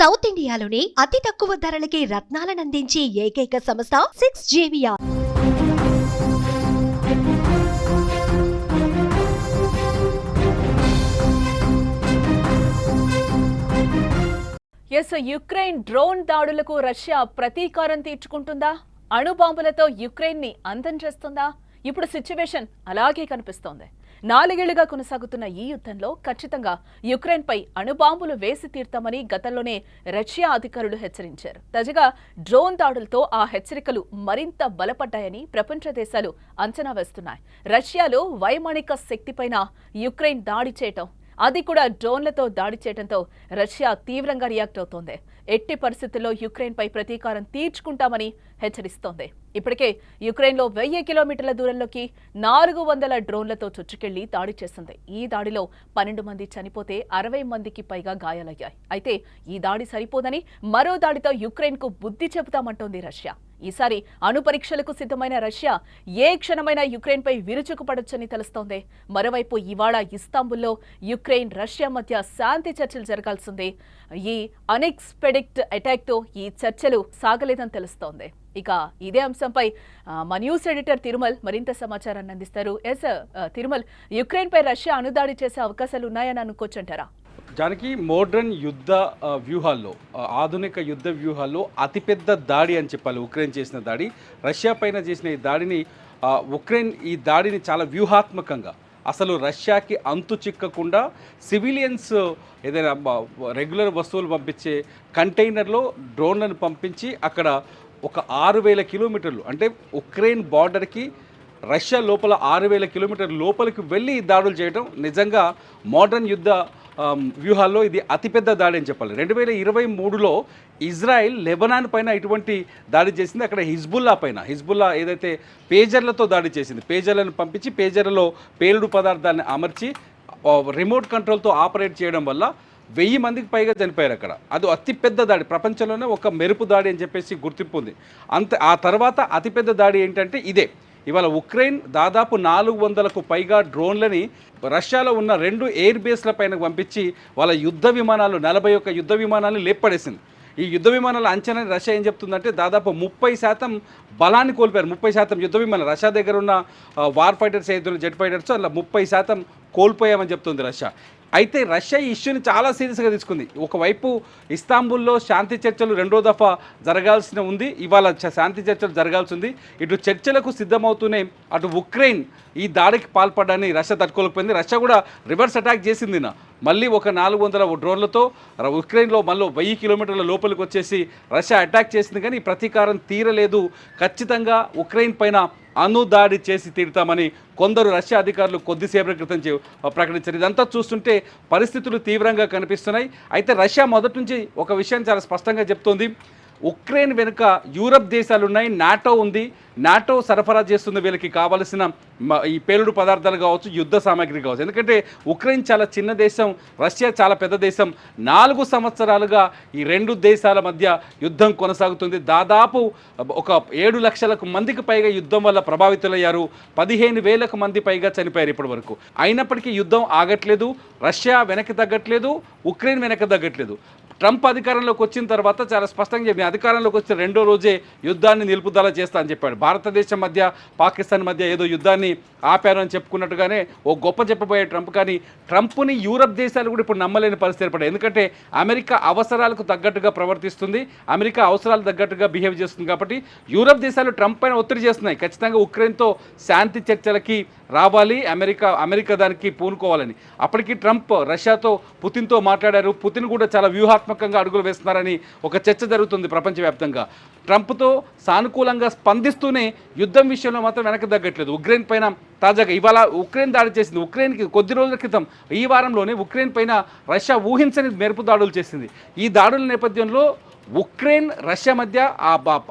South ఇండియాలోని అతి తక్కువ ధరలకి రత్నాలనందించే ఏకైక సంస్థ 6JVR. యుక్రెయిన్ డ్రోన్ దాడులకు రష్యా ప్రతీకారం తీర్చుకుంటుందా? అణుబాంబులతో యుక్రెయిన్ ని అంతం చేస్తుందా? ఇప్పుడు సిచ్యువేషన్ అలాగే కనిపిస్తోంది. 4 ఏళ్లుగా కొనసాగుతున్న ఈ యుద్ధంలో ఖచ్చితంగా యుక్రెయిన్ పై అణుబాంబులు వేసి తీర్తామని గతంలోనే రష్యా అధికారులు హెచ్చరించారు. తాజాగా డ్రోన్ దాడులతో ఆ హెచ్చరికలు మరింత బలపడ్డాయని ప్రపంచ దేశాలు అంచనా వేస్తున్నాయి. రష్యాలో వైమానిక శక్తిపైన యుక్రెయిన్ దాడి చేయటం, అది కూడా డ్రోన్లతో దాడి చేయడంతో రష్యా తీవ్రంగా రియాక్ట్ అవుతోంది. ఎట్టి పరిస్థితుల్లో యుక్రెయిన్ పై ప్రతీకారం తీర్చుకుంటామని హెచ్చరిస్తోంది. ఇప్పటికే యుక్రెయిన్లో 1000 కిలోమీటర్ల దూరంలోకి 400 డ్రోన్లతో చొచ్చుకెళ్లి దాడి చేసింది. ఈ దాడిలో 12 మంది చనిపోతే 60 మందికి పైగా గాయాలయ్యాయి. అయితే ఈ దాడి సరిపోదని మరో దాడితో యుక్రెయిన్ కు బుద్ధి చెబుతామంటోంది రష్యా. ఈసారి అణు పరీక్షలకు సిద్ధమైన రష్యా ఏ క్షణమైనా యుక్రెయిన్ పై విరుచుకుపడొచ్చని తెలుస్తోంది. మరోవైపు ఇవాళ ఇస్తాంబుల్లో యుక్రెయిన్ రష్యా మధ్య శాంతి చర్చలు జరగాల్సింది. ఈ అన్ఎక్స్పెక్టెడ్ అటాక్ తో ఈ చర్చలు సాగలేదని తెలుస్తోంది. ఇక ఇదే అంశంపై మా న్యూస్ ఎడిటర్ తిరుమల్ మరింత సమాచారాన్ని అందిస్తారు. తిరుమల్, యుక్రెయిన్ పై రష్యా అణుదాడి చేసే అవకాశాలు ఉన్నాయని అనుకోవచ్చంటారా? దానికి మోడ్రన్ యుద్ధ వ్యూహాల్లో, ఆధునిక యుద్ధ వ్యూహాల్లో అతిపెద్ద దాడి అని చెప్పాలి ఉక్రెయిన్ చేసిన దాడి. రష్యా పైన చేసిన ఈ దాడిని ఉక్రెయిన్ ఈ దాడిని చాలా వ్యూహాత్మకంగా, అసలు రష్యాకి అంతు చిక్కకుండా సివిలియన్స్ ఏదైనా రెగ్యులర్ వస్తువులు పంపించే కంటైనర్లో డ్రోన్లను పంపించి అక్కడ ఒక 6000 కిలోమీటర్లు, అంటే ఉక్రెయిన్ బార్డర్కి రష్యా లోపల 6000 కిలోమీటర్ల లోపలికి వెళ్ళి దాడులు చేయడం నిజంగా మోడర్న్ యుద్ధ వ్యూహాల్లో ఇది అతిపెద్ద దాడి అని చెప్పాలి. 2023లో ఇజ్రాయెల్ లెబనాన్ పైన ఇటువంటి దాడి చేసింది. అక్కడ హిజ్బుల్లా ఏదైతే పేజర్లతో దాడి చేసింది, పేజర్లను పంపించి పేజర్లలో పేలుడు పదార్థాన్ని అమర్చి రిమోట్ కంట్రోల్తో ఆపరేట్ చేయడం వల్ల 1000 మందికి పైగా చనిపోయారు అక్కడ. అది అతిపెద్ద దాడి, ప్రపంచంలోనే ఒక మెరుపు దాడి అని చెప్పేసి గుర్తింపు ఉంది. ఆ తర్వాత అతిపెద్ద దాడి ఏంటంటే ఇదే. ఇవాళ ఉక్రెయిన్ దాదాపు 400కు పైగా డ్రోన్లని రష్యాలో ఉన్న 2 ఎయిర్ బేస్ల పైన పంపించి వాళ్ళ యుద్ధ విమానాలు 41 యుద్ధ విమానాలను లేపడేసింది. ఈ యుద్ధ విమానాల అంచనా రష్యా ఏం చెప్తుందంటే దాదాపు 30% బలాన్ని కోల్పోయారు. 30% యుద్ధ విమానాలు రష్యా దగ్గర ఉన్న వార్ ఫైటర్స్ ఏదైతే జెట్ ఫైటర్స్ అలా 30% కోల్పోయామని చెప్తుంది రష్యా. అయితే రష్యా ఈ ఇష్యూని చాలా సీరియస్గా తీసుకుంది. ఒకవైపు ఇస్తాంబుల్లో శాంతి చర్చలు 2వ దఫా జరగాల్సిన ఉంది, ఇవాళ శాంతి చర్చలు జరగాల్సి ఉంది. ఇటు చర్చలకు సిద్ధమవుతూనే అటు ఉక్రెయిన్ ఈ దాడికి పాల్పడడాన్ని రష్యా తట్టుకోలేకపోయింది. రష్యా కూడా రివర్స్ అటాక్ చేసింది. మళ్ళీ ఒక 400 డ్రోన్లతో ఉక్రెయిన్లో మళ్ళీ 1000 కిలోమీటర్ల లోపలికి వచ్చేసి రష్యా అటాక్ చేసింది. కానీ ప్రతీకారం తీరలేదు. ఖచ్చితంగా ఉక్రెయిన్ పైన అణుదాడి చేసి తీరుతామని కొందరు రష్యా అధికారులు కొద్దిసేపటి క్రితం ప్రకటించారు. ఇదంతా చూస్తుంటే పరిస్థితులు తీవ్రంగా కనిపిస్తున్నాయి. అయితే రష్యా మొదటి నుంచి ఒక విషయాన్ని చాలా స్పష్టంగా చెప్తోంది. ఉక్రెయిన్ వెనుక యూరప్ దేశాలు ఉన్నాయి, నాటో ఉంది. నాటో సరఫరా చేస్తుంది వీళ్ళకి కావలసిన ఈ పేలుడు పదార్థాలు కావచ్చు, యుద్ధ సామాగ్రి కావచ్చు. ఎందుకంటే ఉక్రెయిన్ చాలా చిన్న దేశం, రష్యా చాలా పెద్ద దేశం. 4 సంవత్సరాలుగా ఈ 2 దేశాల మధ్య యుద్ధం కొనసాగుతుంది. దాదాపు ఒక 7 లక్షల మందికి పైగా యుద్ధం వల్ల ప్రభావితులయ్యారు. 15,000 మంది పైగా చనిపోయారు ఇప్పటి వరకు. అయినప్పటికీ యుద్ధం ఆగట్లేదు. రష్యా వెనక్కి తగ్గట్లేదు, ఉక్రెయిన్ వెనక్కి తగ్గట్లేదు. ట్రంప్ అధికారంలోకి వచ్చిన తర్వాత చాలా స్పష్టంగా చెప్పి అధికారంలోకి వచ్చిన 2వ రోజే యుద్ధాన్ని నిలుపుదల చేస్తా అని చెప్పాడు. భారతదేశం మధ్య పాకిస్తాన్ మధ్య ఏదో యుద్ధాన్ని ఆపారు అని చెప్పుకున్నట్టుగానే ఓ గొప్ప చెప్పబోయే ట్రంప్. కానీ ట్రంప్ని యూరప్ దేశాలు కూడా ఇప్పుడు నమ్మలేని పరిస్థితి ఏర్పడాయి. ఎందుకంటే అమెరికా అవసరాలకు తగ్గట్టుగా ప్రవర్తిస్తుంది, అమెరికా అవసరాలకు తగ్గట్టుగా బిహేవ్ చేస్తుంది. కాబట్టి యూరప్ దేశాలు ట్రంప్ పైన ఒత్తిడి చేస్తున్నాయి, ఖచ్చితంగా ఉక్రెయిన్తో శాంతి చర్చలకి రావాలి, అమెరికా దానికి పూనుకోవాలని. అప్పటికి ట్రంప్ రష్యాతో పుతిన్తో మాట్లాడారు. పుతిన్ కూడా చాలా వ్యూహాత్మకంగా అడుగులు వేస్తున్నారని ఒక చర్చ జరుగుతుంది ప్రపంచవ్యాప్తంగా. ట్రంప్తో సానుకూలంగా స్పందిస్తూనే యుద్ధం విషయంలో మాత్రం వెనక్కి తగ్గట్లేదు. ఉక్రెయిన్ పైన తాజాగా ఇవాళ ఉక్రెయిన్ దాడి చేసింది. ఉక్రెయిన్కి కొద్ది రోజుల క్రితం ఈ వారంలోనే ఉక్రెయిన్ పైన రష్యా ఊహించని మెరుపు దాడులు చేసింది. ఈ దాడుల నేపథ్యంలో ఉక్రెయిన్ రష్యా మధ్య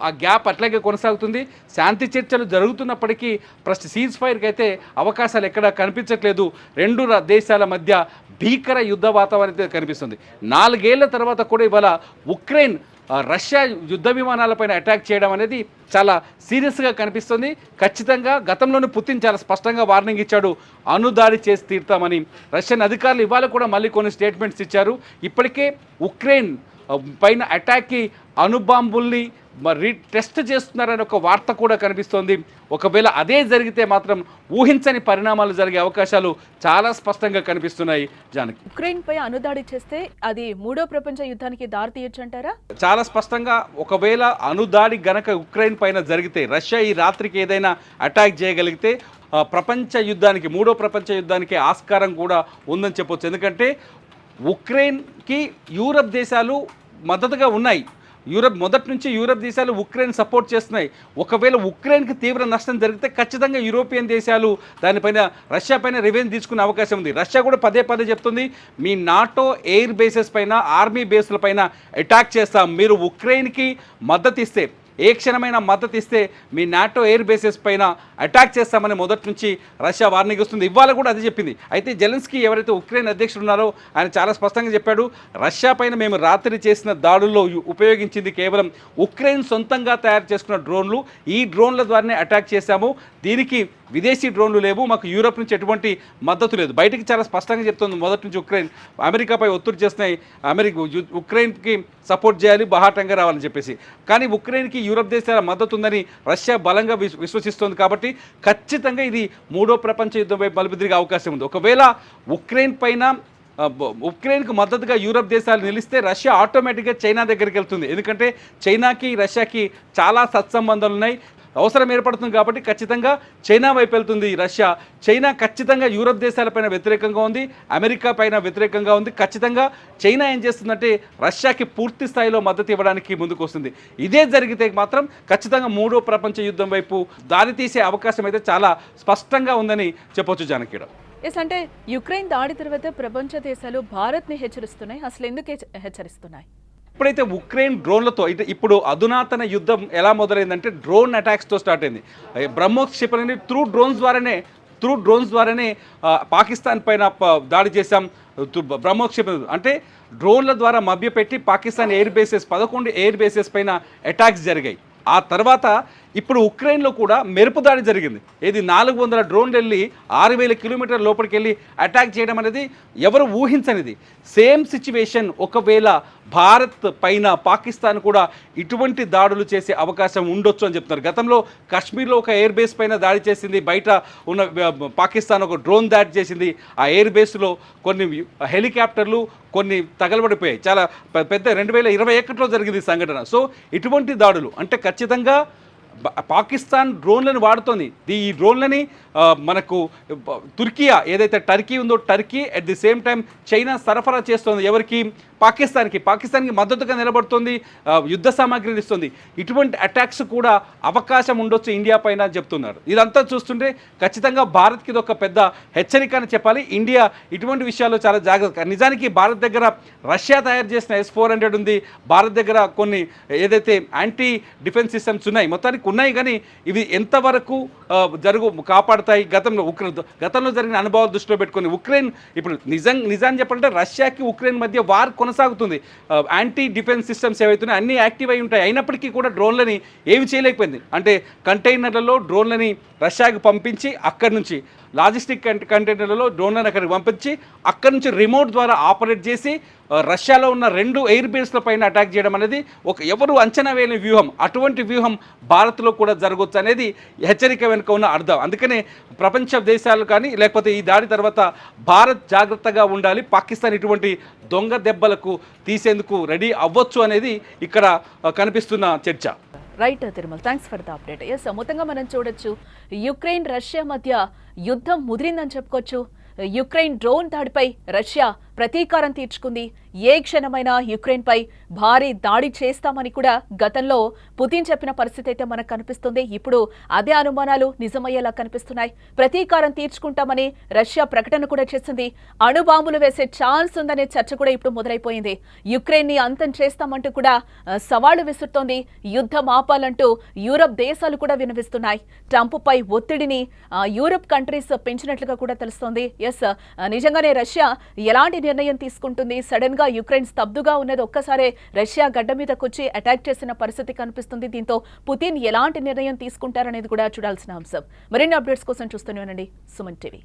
ఆ గ్యాప్ అట్లాగే కొనసాగుతుంది. శాంతి చర్చలు జరుగుతున్నప్పటికీ సీజ్ ఫైర్కి అయితే అవకాశాలు ఎక్కడా కనిపించట్లేదు. 2 దేశాల మధ్య భీకర యుద్ధ వాతావరణం కనిపిస్తుంది. 4 ఏళ్ల తర్వాత కూడా ఇవాళ ఉక్రెయిన్ రష్యా యుద్ధ విమానాలపైన అటాక్ చేయడం అనేది చాలా సీరియస్గా కనిపిస్తుంది. ఖచ్చితంగా గతంలోనే పుతిన్ చాలా స్పష్టంగా వార్నింగ్ ఇచ్చాడు, అణుదాడి చేసి తీరుతామని. రష్యన్ అధికారులు ఇవాళ కూడా మళ్ళీ కొన్ని స్టేట్మెంట్స్ ఇచ్చారు. ఇప్పటికే ఉక్రెయిన్ పైన అటాక్కి అణుబాంబుల్ని మరి టెస్ట్ చేస్తున్నారనే ఒక వార్త కూడా కనిపిస్తోంది. ఒకవేళ అదే జరిగితే మాత్రం ఊహించని పరిణామాలు జరిగే అవకాశాలు చాలా స్పష్టంగా కనిపిస్తున్నాయి. జానకి, ఉక్రెయిన్ పై అణుదాడి చేస్తే అది మూడో ప్రపంచ యుద్ధానికి దారి తీయొచ్చు అంటారా? చాలా స్పష్టంగా ఒకవేళ అణుదాడి గనక ఉక్రెయిన్ పైన జరిగితే, రష్యా ఈ రాత్రికి ఏదైనా అటాక్ చేయగలిగితే ప్రపంచ యుద్ధానికి, మూడో ప్రపంచ యుద్ధానికి ఆస్కారం కూడా ఉందని చెప్పొచ్చు. ఎందుకంటే ఉక్రెయిన్కి యూరప్ దేశాలు మద్దతుగా ఉన్నాయి. మొదటి నుంచి యూరప్ దేశాలు ఉక్రెయిన్ సపోర్ట్ చేస్తున్నాయి. ఒకవేళ ఉక్రెయిన్కి తీవ్ర నష్టం జరిగితే ఖచ్చితంగా యూరోపియన్ దేశాలు దానిపైన, రష్యా పైన రివెంజ్ తీసుకునే అవకాశం ఉంది. రష్యా కూడా పదే పదే చెప్తుంది, మీ నాటో ఎయిర్ బేసెస్ పైన, ఆర్మీ బేస్ల పైన అటాక్ చేస్తాం, మీరు ఉక్రెయిన్కి మద్దతు ఇస్తే, ఏ క్షణమైన మద్దతు ఇస్తే మీ నాటో ఎయిర్ బేసెస్ పైన అటాక్ చేస్తామని మొదటి నుంచి రష్యా వార్నింగ్ ఇస్తుంది. ఇవాళ కూడా అది చెప్పింది. అయితే జెలెన్స్కీ ఎవరైతే ఉక్రెయిన్ అధ్యక్షుడు ఉన్నారో ఆయన చాలా స్పష్టంగా చెప్పాడు, రష్యా పైన మేము రాత్రి చేసిన దాడుల్లో ఉపయోగించింది కేవలం ఉక్రెయిన్ సొంతంగా తయారు చేసుకున్న డ్రోన్లు, ఈ డ్రోన్ల ద్వారానే అటాక్ చేశాము, దీనికి విదేశీ డ్రోన్లు లేవు, మాకు యూరప్ నుంచి ఎటువంటి మద్దతు లేదు. బయటికి చాలా స్పష్టంగా చెప్తుంది మొదటి నుంచి ఉక్రెయిన్ అమెరికాపై ఒత్తిడి చేస్తున్నాయి, ఉక్రెయిన్కి సపోర్ట్ చేయాలి, బహాటంగా రావాలని చెప్పేసి. కానీ ఉక్రెయిన్కి యూరప్ దేశాల మద్దతు ఉందని రష్యా బలంగా విశ్వసిస్తోంది. కాబట్టి ఖచ్చితంగా ఇది మూడో ప్రపంచ యుద్ధం వైపు మలుపు తిరిగే అవకాశం ఉంది. ఒకవేళ ఉక్రెయిన్కు మద్దతుగా యూరప్ దేశాలు నిలిస్తే రష్యా ఆటోమేటిక్గా చైనా దగ్గరికి వెళ్తుంది. ఎందుకంటే చైనాకి రష్యాకి చాలా సత్సంబంధాలు ఉన్నాయి, అవసరం ఏర్పడుతుంది. కాబట్టి ఖచ్చితంగా చైనా వైపు వెళ్తుంది రష్యా. చైనా ఖచ్చితంగా యూరప్ దేశాలపైన వ్యతిరేకంగా ఉంది, అమెరికా పైన వ్యతిరేకంగా ఉంది. ఖచ్చితంగా చైనా ఏం చేస్తుందంటే రష్యాకి పూర్తి స్థాయిలో మద్దతు ఇవ్వడానికి ముందుకు వస్తుంది. ఇదే జరిగితే మాత్రం ఖచ్చితంగా మూడో ప్రపంచ యుద్ధం వైపు దారితీసే అవకాశం అయితే చాలా స్పష్టంగా ఉందని చెప్పొచ్చు. జానకి, అంటే యుక్రెయిన్ దాడి తర్వాత ప్రపంచ దేశాలు భారత్ని హెచ్చరిస్తున్నాయి. అసలు ఎందుకు హెచ్చరిస్తున్నాయి? ఎప్పుడైతే ఉక్రెయిన్ డ్రోన్లతో, ఇప్పుడు అధునాతన యుద్ధం ఎలా మొదలైందంటే డ్రోన్ అటాక్స్తో స్టార్ట్ అయింది. బ్రహ్మోస్ క్షిపణిని త్రూ డ్రోన్స్ ద్వారానే పాకిస్తాన్ పైన దాడి చేశాం. బ్రహ్మోస్ క్షిపణి అంటే డ్రోన్ల ద్వారా మభ్యపెట్టి పాకిస్తాన్ 11 ఎయిర్ బేసెస్ పైన అటాక్స్ జరిగాయి. ఆ తర్వాత ఇప్పుడు ఉక్రెయిన్లో కూడా మెరుపు దాడి జరిగింది. ఇది 400 డ్రోన్లు వెళ్ళి 6000 కిలోమీటర్ల లోపలికి వెళ్ళి అటాక్ చేయడం అనేది ఎవరు ఊహించనిది. సేమ్ సిచ్యువేషన్ ఒకవేళ భారత్ పైన పాకిస్తాన్ కూడా ఇటువంటి దాడులు చేసే అవకాశం ఉండొచ్చు అని చెప్తున్నారు. గతంలో కాశ్మీర్లో ఒక ఎయిర్ బేస్ పైన దాడి చేసింది, బయట ఉన్న పాకిస్తాన్ ఒక డ్రోన్ దాడి చేసింది. ఆ ఎయిర్ బేస్లో కొన్ని హెలికాప్టర్లు కొన్ని తగలబడిపోయాయి. చాలా పెద్ద 2021లో జరిగింది ఈ సంఘటన. సో ఇటువంటి దాడులు అంటే ఖచ్చితంగా పాకిస్తాన్ డ్రోన్లను వాడుతోంది. ఈ డ్రోన్లని మనకు తుర్కియా, ఏదైతే టర్కీ ఉందో Turkey at the same time China సరఫరా చేస్తోంది. ఎవరికి? పాకిస్తాన్కి మద్దతుగా నిలబడుతుంది, యుద్ధ సామాగ్రిని ఇస్తుంది. ఇటువంటి అటాక్స్ కూడా అవకాశం ఉండొచ్చు ఇండియా పైన అని చెప్తున్నారు. ఇదంతా చూస్తుంటే ఖచ్చితంగా భారత్కి ఇది ఒక పెద్ద హెచ్చరిక అని చెప్పాలి. ఇండియా ఇటువంటి విషయాల్లో చాలా జాగ్రత్త. నిజానికి భారత్ దగ్గర రష్యా తయారు చేసిన S-400 ఉంది, భారత్ దగ్గర కొన్ని ఏదైతే యాంటీ డిఫెన్స్ సిస్టమ్స్ ఉన్నాయి, మొత్తానికి ఉన్నాయి. కానీ ఇవి ఎంతవరకు కాపాడుతాయి? గతంలో జరిగిన అనుభవాలు దృష్టిలో పెట్టుకొని ఉక్రెయిన్ ఇప్పుడు నిజాన్ని చెప్పాలంటే రష్యాకి ఉక్రెయిన్ మధ్య వార్ కొనసాగుతుంది. యాంటీ డిఫెన్స్ సిస్టమ్స్ ఏవైతున్నాయి అన్నీ యాక్టివ్ అయి ఉంటాయి. అయినప్పటికీ కూడా డ్రోన్లని ఏమి చేయలేకపోయింది. అంటే కంటైనర్లలో డ్రోన్లని రష్యాకి పంపించి అక్కడి నుంచి లాజిస్టిక్ కంటైనర్లలో డ్రోన్లను అక్కడికి పంపించి అక్కడి నుంచి రిమోట్ ద్వారా ఆపరేట్ చేసి రష్యాలో ఉన్న 2 ఎయిర్ బేస్ల పైన అటాక్ చేయడం అనేది ఎవరు అంచనా వేయని వ్యూహం. అటువంటి వ్యూహం భారత్లో కూడా జరగవచ్చు అనేది హెచ్చరిక వెనుక ఉన్న అర్థం. అందుకనే ప్రపంచ దేశాలు కానీ లేకపోతే ఈ దాడి తర్వాత భారత్ జాగ్రత్తగా ఉండాలి, పాకిస్తాన్ ఇటువంటి దొంగ దెబ్బలకు తీసేందుకు రెడీ అవ్వచ్చు అనేది ఇక్కడ కనిపిస్తున్న చర్చ. Right Tirumala, thanks for the update. Yes, మొత్తంగా మనం చూడొచ్చు యుక్రెయిన్ రష్యా మధ్య యుద్ధం ముదిరిందని చెప్పుకోవచ్చు. యుక్రెయిన్ డ్రోన్ దాడిపై రష్యా ప్రతీకారం తీర్చుకుంది. ఏ క్షణమైనా యుక్రెయిన్పై భారీ దాడి చేస్తామని కూడా గతంలో పుతిన్ చెప్పిన పరిస్థితి అయితే మనకు కనిపిస్తుంది. ఇప్పుడు అదే అనుమానాలు నిజమయ్యేలా కనిపిస్తున్నాయి. ప్రతీకారం తీర్చుకుంటామని రష్యా ప్రకటన కూడా చేసింది. అణుబాంబులు వేసే ఛాన్స్ ఉందనే చర్చ కూడా ఇప్పుడు మొదలైపోయింది. యుక్రెయిన్ని అంతం చేస్తామంటూ కూడా సవాళ్లు విసురుతోంది. యుద్ధం ఆపాలంటూ యూరప్ దేశాలు కూడా వినిపిస్తున్నాయి. ట్రంప్పై ఒత్తిడిని యూరప్ కంట్రీస్ పెంచినట్లుగా కూడా తెలుస్తోంది. ఎస్, నిజంగానే రష్యా ఎలాంటి నిర్ణయం తీసుకుంటుంది? సడన్ గా యుక్రెయిన్ స్తబ్దుగా ఉన్నది ఒక్కసారే రష్యా గడ్డ మీదకొచ్చి అటాక్ చేసిన పరిస్థితి కనిపిస్తుంది. దీంతో పుతిన్ ఎలాంటి నిర్ణయం తీసుకుంటారనేది కూడా చూడాల్సిన అంశం. మరిన్ని అప్డేట్స్ కోసం చూస్తూనే ఉండండి సుమన్ టీవీ.